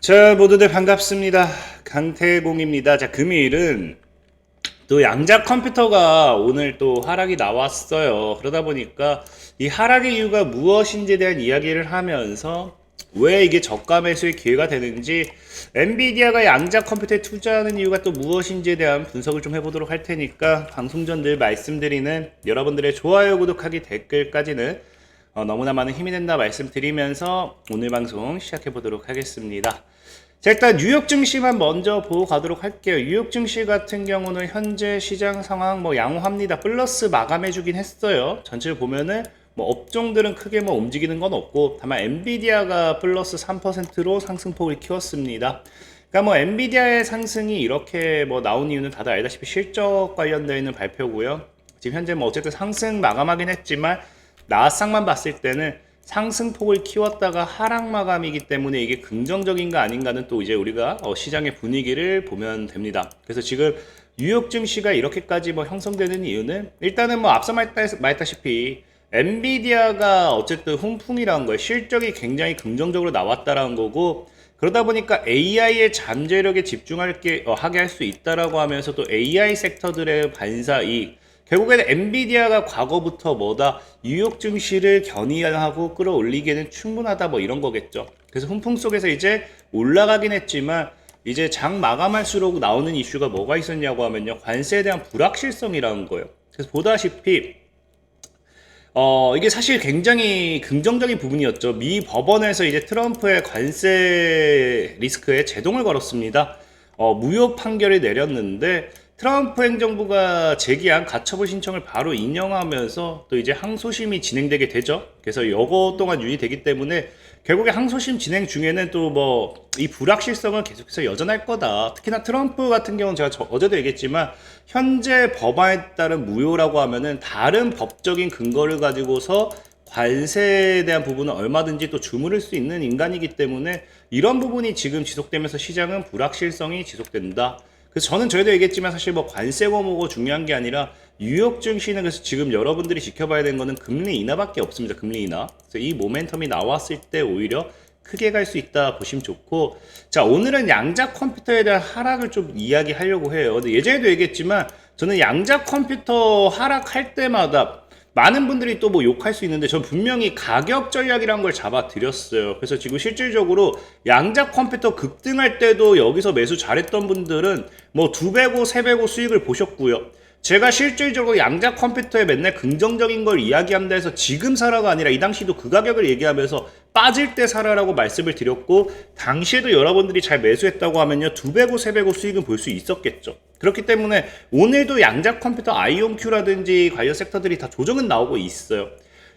자, 모두들 반갑습니다. 강태공입니다. 자, 금요일은 또 양자 컴퓨터가 오늘 또 하락이 나왔어요. 그러다 보니까 이 하락의 이유가 무엇인지에 대한 이야기를 하면서 왜 이게 저가 매수의 기회가 되는지, 엔비디아가 양자 컴퓨터에 투자하는 이유가 또 무엇인지에 대한 분석을 좀 해보도록 할 테니까, 방송 전 늘 말씀드리는 여러분들의 좋아요, 구독하기, 댓글까지는 너무나 많은 힘이 된다 말씀드리면서 오늘 방송 시작해 보도록 하겠습니다. 자, 일단 뉴욕 증시만 먼저 보고 가도록 할게요. 뉴욕 증시 같은 경우는 현재 시장 상황 양호합니다. 플러스 마감해 주긴 했어요. 전체를 보면은 업종들은 크게 움직이는 건 없고, 다만 엔비디아가 플러스 3%로 상승폭을 키웠습니다. 그러니까 엔비디아의 상승이 이렇게 나온 이유는 다들 알다시피 실적 관련되어 있는 발표고요. 지금 현재 어쨌든 상승 마감하긴 했지만 나스닥만 봤을 때는 상승폭을 키웠다가 하락 마감이기 때문에 이게 긍정적인가 아닌가는 또 이제 우리가 시장의 분위기를 보면 됩니다. 그래서 지금 뉴욕 증시가 이렇게까지 형성되는 이유는, 일단은 앞서 말했다시피 엔비디아가 어쨌든 훈풍이라는 거예요. 실적이 굉장히 긍정적으로 나왔다라는 거고, 그러다 보니까 AI의 잠재력에 집중하게 할 수 있다라고 하면서 또 AI 섹터들의 반사이익, 결국에는 엔비디아가 과거부터 뉴욕 증시를 견인하고 끌어올리기에는 충분하다 이런 거겠죠. 그래서 훈풍 속에서 이제 올라가긴 했지만, 이제 장 마감할수록 나오는 이슈가 뭐가 있었냐고 하면요, 관세에 대한 불확실성이라는 거예요. 그래서 보다시피 이게 사실 굉장히 긍정적인 부분이었죠. 미 법원에서 이제 트럼프의 관세 리스크에 제동을 걸었습니다. 무효 판결을 내렸는데, 트럼프 행정부가 제기한 가처분 신청을 바로 인용하면서 또 이제 항소심이 진행되게 되죠. 그래서 요거 동안 유지되기 때문에 결국에 항소심 진행 중에는 또 이 불확실성은 계속해서 여전할 거다. 특히나 트럼프 같은 경우는 제가 어제도 얘기했지만, 현재 법안에 따른 무효라고 하면은 다른 법적인 근거를 가지고서 관세에 대한 부분은 얼마든지 또 주무를 수 있는 인간이기 때문에, 이런 부분이 지금 지속되면서 시장은 불확실성이 지속된다. 그래서 저는 저희도 얘기했지만, 사실 관세고 뭐고 중요한 게 아니라 뉴욕 증시는, 그래서 지금 여러분들이 지켜봐야 되는 거는 금리 인하밖에 없습니다. 금리 인하. 그래서 이 모멘텀이 나왔을 때 오히려 크게 갈 수 있다 보시면 좋고, 자, 오늘은 양자 컴퓨터에 대한 하락을 좀 이야기하려고 해요. 근데 예전에도 얘기했지만, 저는 양자 컴퓨터 하락할 때마다 많은 분들이 또 욕할 수 있는데, 전 분명히 가격 전략이라는 걸 잡아 드렸어요. 그래서 지금 실질적으로 양자 컴퓨터 급등할 때도 여기서 매수 잘했던 분들은 2배고 3배고 수익을 보셨고요. 제가 실질적으로 양자 컴퓨터에 맨날 긍정적인 걸 이야기한다 해서 지금 사라가 아니라 이 당시도 그 가격을 얘기하면서 빠질 때 사라라고 말씀을 드렸고, 당시에도 여러분들이 잘 매수했다고 하면요, 2배고 3배고 수익은 볼 수 있었겠죠. 그렇기 때문에 오늘도 양자 컴퓨터 아이온큐라든지 관련 섹터들이 다 조정은 나오고 있어요.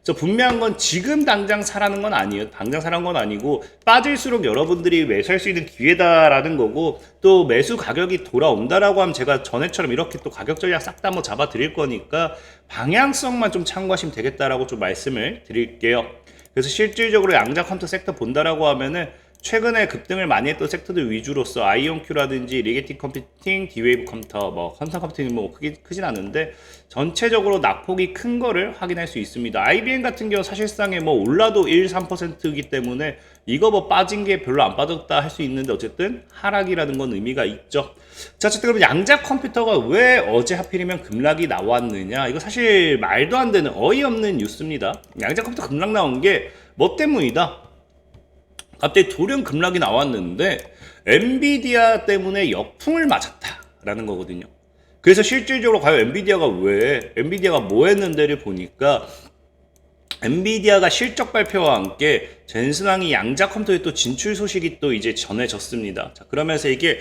그래서 분명한 건 지금 당장 사라는 건 아니에요. 당장 사라는 건 아니고, 빠질수록 여러분들이 매수할 수 있는 기회다라는 거고, 또 매수 가격이 돌아온다라고 하면 제가 전에처럼 이렇게 또 가격 전략 싹 다 잡아 드릴 거니까 방향성만 좀 참고하시면 되겠다라고 좀 말씀을 드릴게요. 그래서 실질적으로 양자 컴퓨터 섹터 본다라고 하면은 최근에 급등을 많이 했던 섹터들 위주로서 아이온큐라든지 리게틱 컴퓨팅, 디웨이브 컴퓨터, 퀀텀 컴퓨팅은 크진 않은데 전체적으로 낙폭이 큰 거를 확인할 수 있습니다. IBM 같은 경우 사실상에 올라도 1, 3%이기 때문에 이거 빠진 게 별로 안 빠졌다 할 수 있는데, 어쨌든 하락이라는 건 의미가 있죠. 자, 어쨌든 그럼 양자 컴퓨터가 왜 어제 하필이면 급락이 나왔느냐, 이거 사실 말도 안 되는 어이없는 뉴스입니다. 양자 컴퓨터 급락 나온 게 뭐 때문이다? 갑자기 돌연 급락이 나왔는데 엔비디아 때문에 역풍을 맞았다라는 거거든요. 그래서 실질적으로 과연 엔비디아가 뭐 했는데를 보니까, 엔비디아가 실적 발표와 함께 젠슨 황이 양자 컴퓨터에 또 진출 소식이 또 이제 전해졌습니다. 자, 그러면서 이게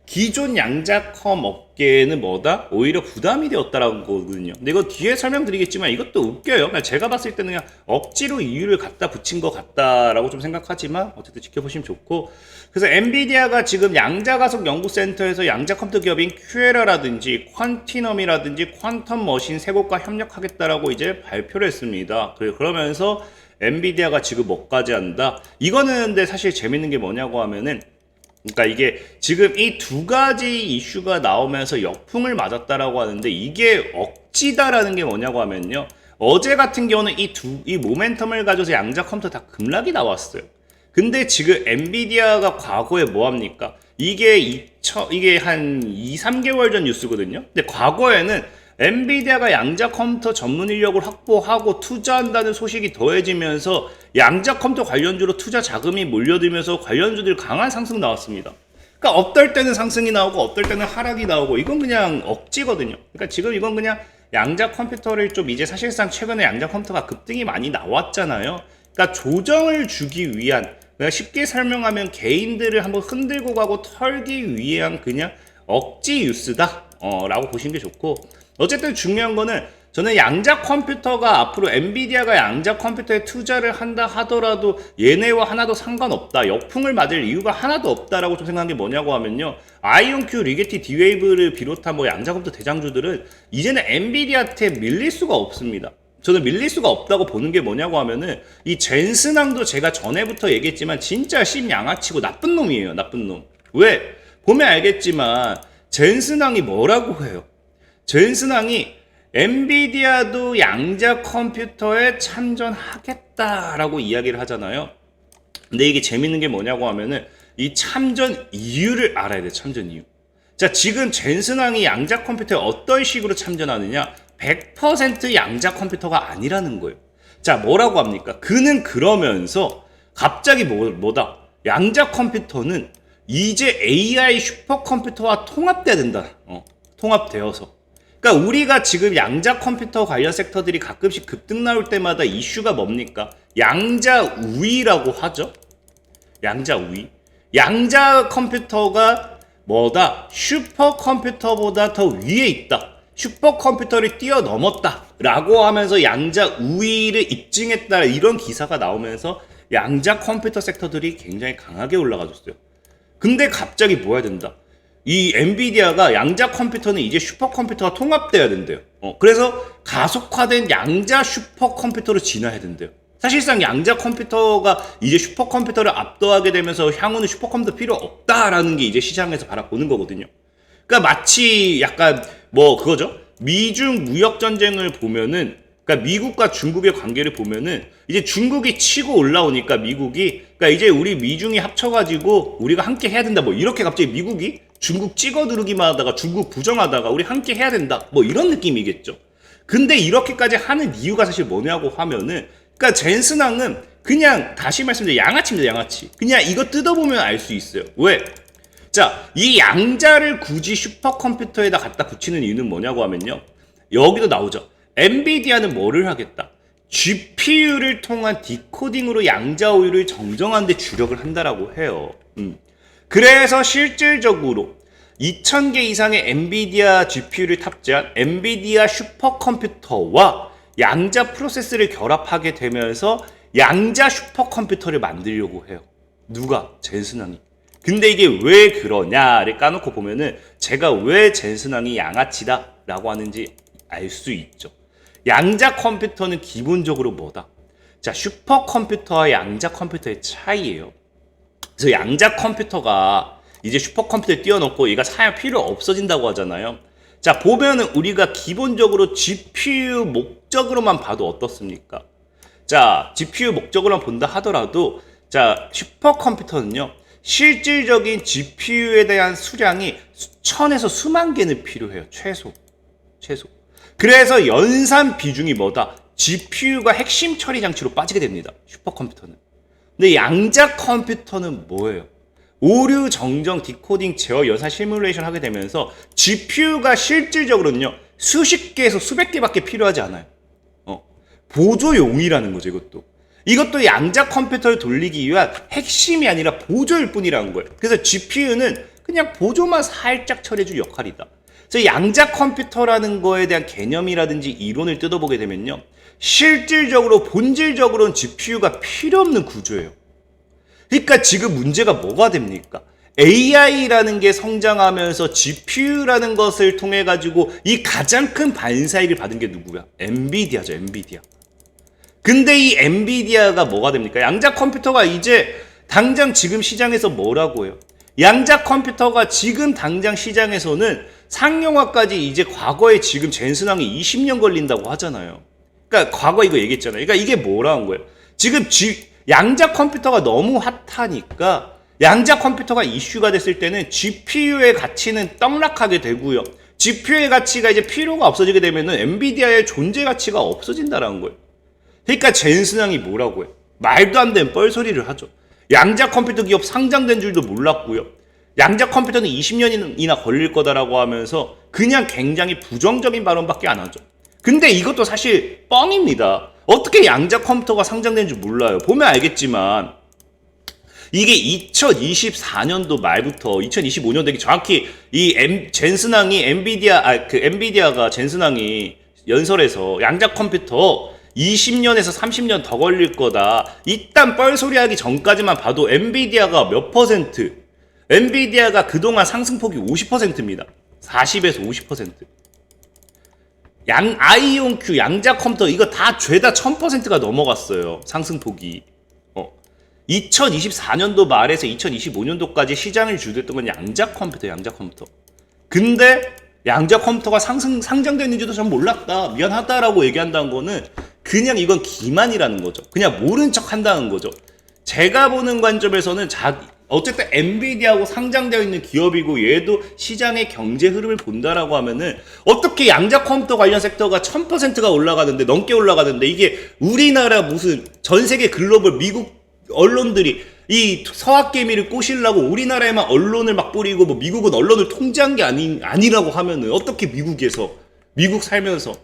기존 양자컴 업계에는 오히려 부담이 되었다라는 거거든요. 근데 이거 뒤에 설명드리겠지만 이것도 웃겨요. 그냥 제가 봤을 때는 그냥 억지로 이유를 갖다 붙인 것 같다라고 좀 생각하지만, 어쨌든 지켜보시면 좋고, 그래서 엔비디아가 지금 양자가속 연구센터에서 양자 컴퓨터 기업인 큐에라라든지 퀀티넘이라든지 퀀텀 머신 세 곳과 협력하겠다라고 이제 발표를 했습니다. 그러면서 엔비디아가 지금 뭐까지 한다? 이거는 근데 사실 재밌는 게 뭐냐고 하면은, 그러니까 이게 지금 이 두 가지 이슈가 나오면서 역풍을 맞았다라고 하는데, 이게 억지다라는 게 뭐냐고 하면요, 어제 같은 경우는 이 모멘텀을 가져서 양자 컴퓨터 다 급락이 나왔어요. 근데 지금 엔비디아가 과거에 뭐 합니까? 이게 한 2, 3개월 전 뉴스거든요. 근데 과거에는 엔비디아가 양자 컴퓨터 전문 인력을 확보하고 투자한다는 소식이 더해지면서 양자 컴퓨터 관련주로 투자 자금이 몰려들면서 관련주들 강한 상승 나왔습니다. 그러니까 어떨 때는 상승이 나오고 어떨 때는 하락이 나오고 이건 그냥 억지거든요. 그러니까 지금 이건 그냥 양자 컴퓨터를 좀 이제 사실상 최근에 양자 컴퓨터가 급등이 많이 나왔잖아요. 그러니까 조정을 주기 위한, 그냥 쉽게 설명하면 개인들을 한번 흔들고 가고 털기 위한 그냥 억지 뉴스다 라고 보시는 게 좋고, 어쨌든 중요한 거는 저는 양자 컴퓨터가 앞으로 엔비디아가 양자 컴퓨터에 투자를 한다 하더라도 얘네와 하나도 상관없다, 역풍을 맞을 이유가 하나도 없다라고 좀 생각한 게 뭐냐고 하면요, 아이온큐, 리게티, 디웨이브를 비롯한 뭐 양자 컴퓨터 대장주들은 이제는 엔비디아한테 밀릴 수가 없습니다. 저는 밀릴 수가 없다고 보는 게 뭐냐고 하면은 이 젠슨항도 제가 전에부터 얘기했지만 진짜 심양아치고 나쁜 놈이에요. 나쁜 놈. 왜? 보면 알겠지만 젠슨항이 뭐라고 해요? 젠슨항이 엔비디아도 양자 컴퓨터에 참전하겠다라고 이야기를 하잖아요. 근데 이게 재밌는 게 뭐냐고 하면은 이 참전 이유를 알아야 돼. 참전 이유. 자, 지금 젠슨항이 양자 컴퓨터에 어떤 식으로 참전하느냐? 100% 양자 컴퓨터가 아니라는 거예요. 자, 뭐라고 합니까? 그는 그러면서 갑자기 뭐다? 양자 컴퓨터는 이제 AI 슈퍼컴퓨터와 통합돼야 된다. 통합되어서. 그러니까 우리가 지금 양자 컴퓨터 관련 섹터들이 가끔씩 급등 나올 때마다 이슈가 뭡니까? 양자 우위라고 하죠. 양자 우위. 양자 컴퓨터가 뭐다? 슈퍼컴퓨터보다 더 위에 있다. 슈퍼컴퓨터를 뛰어넘었다 라고 하면서 양자 우위를 입증했다, 이런 기사가 나오면서 양자 컴퓨터 섹터들이 굉장히 강하게 올라가줬어요. 근데 갑자기 뭐 해야 된다? 이 엔비디아가 양자 컴퓨터는 이제 슈퍼컴퓨터가 통합돼야 된대요. 그래서 가속화된 양자 슈퍼컴퓨터로 진화해야 된대요. 사실상 양자 컴퓨터가 이제 슈퍼컴퓨터를 압도하게 되면서 향후는 슈퍼컴퓨터 필요 없다라는 게 이제 시장에서 바라보는 거거든요. 그러니까 마치 약간 뭐 그거죠. 미중 무역 전쟁을 보면은, 그러니까 미국과 중국의 관계를 보면은 이제 중국이 치고 올라오니까 미국이, 그러니까 이제 우리 미중이 합쳐가지고 우리가 함께 해야 된다, 뭐 이렇게 갑자기 미국이 중국 찍어 누르기만 하다가 중국 부정하다가 우리 함께 해야 된다, 뭐 이런 느낌이겠죠. 근데 이렇게까지 하는 이유가 사실 뭐냐고 하면은, 그러니까 젠슨항은 그냥 다시 말씀드려 양아치입니다. 양아치. 그냥 이거 뜯어보면 알 수 있어요. 왜? 자, 이 양자를 굳이 슈퍼컴퓨터에다 갖다 붙이는 이유는 뭐냐고 하면요, 여기도 나오죠. 엔비디아는 뭐를 하겠다? GPU를 통한 디코딩으로 양자 우위를 정정하는 데 주력을 한다라고 해요. 그래서 실질적으로 2000개 이상의 엔비디아 GPU를 탑재한 엔비디아 슈퍼컴퓨터와 양자 프로세스를 결합하게 되면서 양자 슈퍼컴퓨터를 만들려고 해요. 누가? 젠슨항이. 근데 이게 왜 그러냐를 까놓고 보면은 제가 왜 젠슨항이 양아치다라고 하는지 알 수 있죠. 양자 컴퓨터는 기본적으로 뭐다? 자, 슈퍼컴퓨터와 양자 컴퓨터의 차이예요. 그래서 양자 컴퓨터가 이제 슈퍼컴퓨터에 뛰어넘고 얘가 사용 필요 없어진다고 하잖아요. 자, 보면은 우리가 기본적으로 GPU 목적으로만 봐도 어떻습니까? 자, GPU 목적으로만 본다 하더라도, 자, 슈퍼컴퓨터는요, 실질적인 GPU에 대한 수량이 수천에서 수만 개는 필요해요. 최소. 그래서 연산 비중이 뭐다? GPU가 핵심 처리 장치로 빠지게 됩니다. 슈퍼컴퓨터는. 근데 양자 컴퓨터는 뭐예요? 오류, 정정, 디코딩, 제어, 연산, 시뮬레이션 하게 되면서 GPU가 실질적으로는요, 수십 개에서 수백 개밖에 필요하지 않아요. 보조용이라는 거죠, 이것도 양자 컴퓨터를 돌리기 위한 핵심이 아니라 보조일 뿐이라는 거예요. 그래서 GPU는 그냥 보조만 살짝 처리해줄 역할이다. 그래서 양자 컴퓨터라는 거에 대한 개념이라든지 이론을 뜯어보게 되면요, 실질적으로 본질적으로는 GPU가 필요 없는 구조예요. 그러니까 지금 문제가 뭐가 됩니까? AI라는 게 성장하면서 GPU라는 것을 통해 가지고 이 가장 큰 반사익을 받은 게 누구야? 엔비디아죠, 엔비디아. 근데 이 엔비디아가 뭐가 됩니까? 양자 컴퓨터가 이제 당장 지금 시장에서 뭐라고 해요? 양자 컴퓨터가 지금 당장 시장에서는 상용화까지 이제 과거에 지금 젠슨항이 20년 걸린다고 하잖아요. 그러니까 과거 이거 얘기했잖아요. 그러니까 이게 뭐라는 거예요? 지금 양자 컴퓨터가 너무 핫하니까 양자 컴퓨터가 이슈가 됐을 때는 GPU의 가치는 떡락하게 되고요. GPU의 가치가 이제 필요가 없어지게 되면은 엔비디아의 존재 가치가 없어진다라는 거예요. 그러니까 젠슨왕이 뭐라고 해? 말도 안 되는 뻘소리를 하죠. 양자 컴퓨터 기업 상장된 줄도 몰랐고요. 양자 컴퓨터는 20년이나 걸릴 거다라고 하면서 그냥 굉장히 부정적인 발언밖에 안 하죠. 근데 이것도 사실 뻥입니다. 어떻게 양자 컴퓨터가 상장된 줄 몰라요. 보면 알겠지만 이게 2024년도 말부터 2025년도 되기 정확히 젠슨왕이 엔비디아가 젠슨왕이 연설에서 양자 컴퓨터 20년에서 30년 더 걸릴 거다. 일단 뻘소리 하기 전까지만 봐도 엔비디아가 몇 %? 엔비디아가 그동안 상승폭이 50%입니다. 40에서 50%. 아이온 Q, 양자 컴퓨터 이거 다 죄다 1000%가 넘어갔어요. 상승폭이. 2024년도 말에서 2025년도까지 시장을 주도했던 건 양자 컴퓨터. 근데 양자 컴퓨터가 상장됐는지도 전 몰랐다. 미안하다라고 얘기한다는 거는 그냥 이건 기만이라는 거죠. 그냥 모른 척 한다는 거죠. 제가 보는 관점에서는 어쨌든 엔비디아하고 상장되어 있는 기업이고 얘도 시장의 경제 흐름을 본다라고 하면은 어떻게 양자 컴퓨터 관련 섹터가 1000%가 올라가는데 넘게 올라가는데 이게 우리나라 무슨 전 세계 글로벌 미국 언론들이 이 서학개미를 꼬시려고 우리나라에만 언론을 막 뿌리고 뭐 미국은 언론을 통제한 게 아니라고 하면은 어떻게 미국 살면서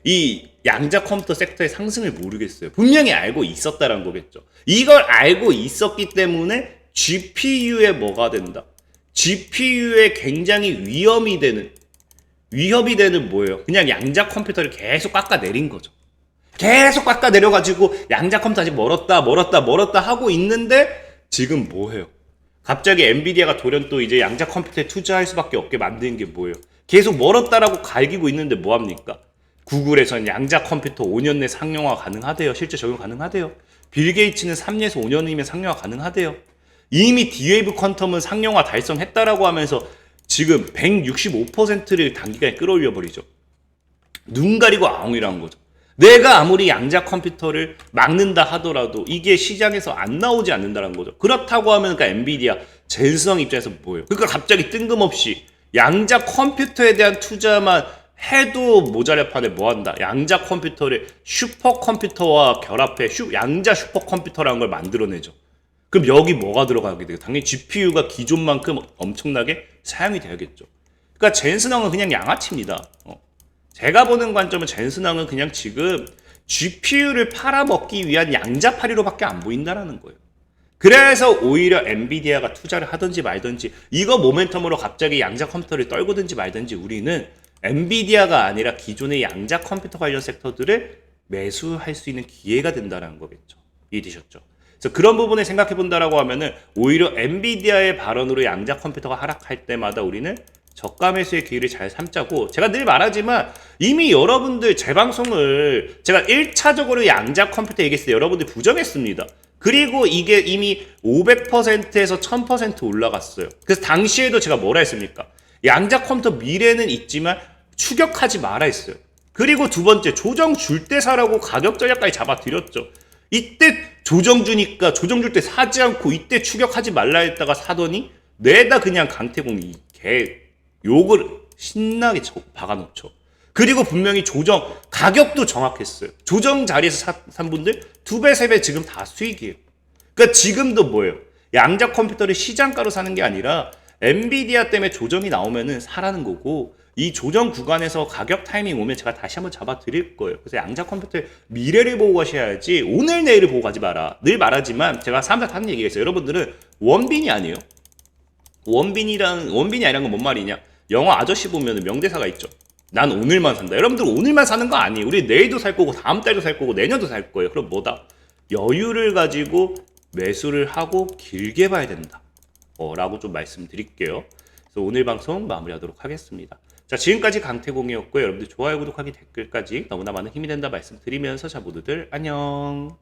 이 양자 컴퓨터 섹터의 상승을 모르겠어요. 분명히 알고 있었다라는 거겠죠. 이걸 알고 있었기 때문에 GPU에 뭐가 된다? GPU에 굉장히 위협이 되는 뭐예요? 그냥 양자 컴퓨터를 계속 깎아내린 거죠. 계속 깎아내려가지고 양자 컴퓨터 아직 멀었다 하고 있는데 지금 뭐해요? 갑자기 엔비디아가 돌연 또 이제 양자 컴퓨터에 투자할 수밖에 없게 만드는 게 뭐예요? 계속 멀었다라고 갈기고 있는데 뭐합니까? 구글에서는 양자 컴퓨터 5년 내 상용화 가능하대요. 실제 적용 가능하대요. 빌 게이츠는 3년에서 5년이면 상용화 가능하대요. 이미 D-Wave 퀀텀은 상용화 달성했다라고 하면서 지금 165%를 단기간에 끌어올려 버리죠. 눈 가리고 아웅이라는 거죠. 내가 아무리 양자 컴퓨터를 막는다 하더라도 이게 시장에서 안 나오지 않는다는 거죠. 그렇다고 하면 그러니까 엔비디아, 젠슨왕 입장에서 뭐예요? 그러니까 갑자기 뜬금없이 양자 컴퓨터에 대한 투자만 해도 모자랄 판에 뭐한다? 양자 컴퓨터를 슈퍼컴퓨터와 결합해 양자 슈퍼컴퓨터라는 걸 만들어내죠. 그럼 여기 뭐가 들어가게 돼요? 당연히 GPU가 기존만큼 엄청나게 사용이 돼야겠죠. 그러니까 젠슨왕은 그냥 양아치입니다. 제가 보는 관점은 젠슨왕은 그냥 지금 GPU를 팔아먹기 위한 양자파리로밖에 안 보인다라는 거예요. 그래서 오히려 엔비디아가 투자를 하든지 말든지 이거 모멘텀으로 갑자기 양자 컴퓨터를 떨구든지 말든지 우리는 엔비디아가 아니라 기존의 양자 컴퓨터 관련 섹터들을 매수할 수 있는 기회가 된다는 거겠죠. 이해되셨죠? 그래서 그런 부분을 생각해 본다라고 하면은 오히려 엔비디아의 발언으로 양자 컴퓨터가 하락할 때마다 우리는 저가 매수의 기회를 잘 삼자고 제가 늘 말하지만 이미 여러분들 제 방송을 제가 1차적으로 양자 컴퓨터 얘기했을 때 여러분들 부정했습니다. 그리고 이게 이미 500%에서 1000% 올라갔어요. 그래서 당시에도 제가 뭐라 했습니까? 양자 컴퓨터 미래는 있지만 추격하지 마라 했어요. 그리고 두 번째 조정 줄 때 사라고 가격 전략까지 잡아드렸죠. 이때 조정 주니까 조정 줄 때 사지 않고 이때 추격하지 말라 했다가 사더니 내다 그냥 강태공이 개 욕을 신나게 박아놓죠. 그리고 분명히 조정 가격도 정확했어요. 조정 자리에서 산 분들 2배 3배 지금 다 수익이에요. 그러니까 지금도 뭐예요? 양자 컴퓨터를 시장가로 사는 게 아니라 엔비디아 때문에 조정이 나오면은 사라는 거고 이 조정 구간에서 가격 타이밍 오면 제가 다시 한번 잡아 드릴 거예요. 그래서 양자 컴퓨터의 미래를 보고 가셔야지 오늘 내일을 보고 가지 마라. 늘 말하지만 제가 사람들한테 하는 얘기가 있어요. 여러분들은 원빈이 아니에요. 원빈이 아니란 건 뭔 말이냐? 영화 아저씨 보면 명대사가 있죠. 난 오늘만 산다. 여러분들 오늘만 사는 거 아니에요. 우리 내일도 살 거고 다음 달도 살 거고 내년도 살 거예요. 그럼 뭐다? 여유를 가지고 매수를 하고 길게 봐야 된다. 라고 좀 말씀드릴게요. 그래서 오늘 방송 마무리하도록 하겠습니다. 자, 지금까지 강태공이었고요. 여러분들 좋아요, 구독하기, 댓글까지 너무나 많은 힘이 된다 말씀드리면서 자 모두들 안녕.